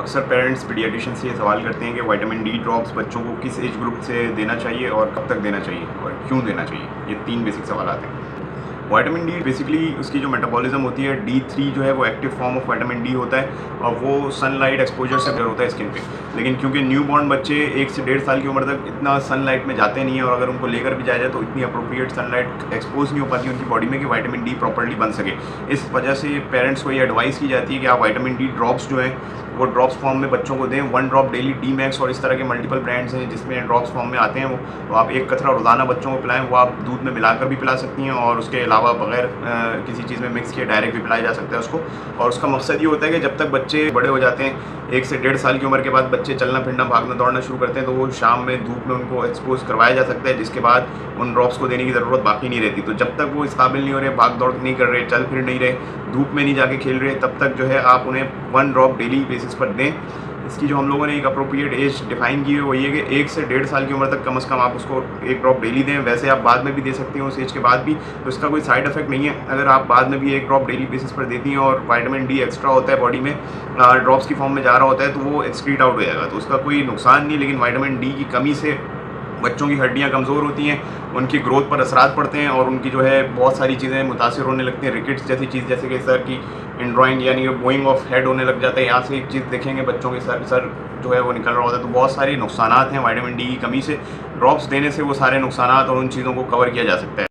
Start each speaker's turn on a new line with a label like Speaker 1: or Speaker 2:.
Speaker 1: अक्सर parents paediatrician से ये सवाल करते हैं कि विटामिन डी ड्रॉप्स बच्चों को किस एज ग्रुप से देना चाहिए और कब तक देना चाहिए और क्यों देना चाहिए। ये 3 बेसिक सवाल आते हैं। विटामिन डी बेसिकली उसकी जो मेटाबॉलिज्म होती है D3 जो है वो active form of vitamin D होता है और वो सनलाइट एक्सपोजर से होता है स्किन पे। लेकिन क्योंकि न्यू बॉर्न बच्चे 1 से 1.5 साल की उम्र तक इतना सनलाइट में जाते नहीं है और अगर उनको लेकर भी जाया जाए तो इतनी अप्रोप्रिएट सनलाइट एक्सपोज नहीं हो पाती उनकी बॉडी में कि विटामिन डी प्रॉपर्ली बन सके। इस वजह से पेरेंट्स को ये एडवाइस की जाती है कि आप विटामिन डी ड्रॉप्स जो है वो ड्रॉप्स फॉर्म में बच्चों को दें। 1 ड्रॉप डेली डी मैक्स और इस तरह के मल्टीपल ब्रांड्स हैं जिसमें ड्रॉप्स फॉर्म में आते हैं वो तो आप 1 कतरा रोज़ाना बच्चों को पिलाएं। वो आप दूध में मिलाकर भी पिला सकती हैं और उसके अलावा बगैर किसी चीज़ में मिक्स किए डायरेक्ट भी पिलाया जा सकता है उसको। और उसका मकसद ये होता है कि जब तक बच्चे बड़े हो जाते हैं 1 से 1.5 साल की उम्र के बाद बच्चे चलना फिरना भागना दौड़ना शुरू करते हैं तो वो शाम में धूप में उनको एक्सपोज करवाया जा सकता है, जिसके बाद उन ड्रॉप्स को देने की ज़रूरत बाकी नहीं रहती। तो जब तक वो इस काबिल नहीं हो रहे, भाग दौड़ नहीं कर रहे, चल फिर नहीं रहे, धूप में नहीं जाके खेल रहे, तब तक जो है आप उन्हें 1 ड्रॉप डेली बेसिस पर दें। इसकी जो हम लोगों ने एक अप्रोप्रिएट एज डिफाइन की है वो ये कि 1 से 1.5 साल की उम्र तक कम से कम आप उसको 1 ड्रॉप डेली दें। वैसे आप बाद में भी दे सकते हैं उस एज के बाद भी, तो इसका कोई साइड इफेक्ट नहीं है। अगर आप बाद में भी 1 ड्रॉप डेली बेसिस पर देती हैं और विटामिन डी एक्स्ट्रा होता है बॉडी में ड्रॉप्स की फॉर्म में जा रहा होता है तो वो एक्सक्रीट आउट हो जाएगा, तो उसका कोई नुकसान नहीं। लेकिन विटामिन डी की कमी से बच्चों की हड्डियां कमज़ोर होती हैं, उनकी ग्रोथ पर असरात पड़ते हैं और उनकी जो है बहुत सारी चीज़ें मुतासिर होने लगती हैं। रिकेट्स जैसी चीज़, जैसे कि सर की इंड्रॉइंग यानी कि बोइंग ऑफ हेड होने लग जाता है। यहाँ से एक चीज़ देखेंगे बच्चों के सर जो है वो निकल रहा होता है। तो बहुत सारी नुकसानात हैं विटामिन डी की कमी से। ड्रॉप्स देने से वो सारे नुकसानात और उन चीज़ों को कवर किया जा सकता है।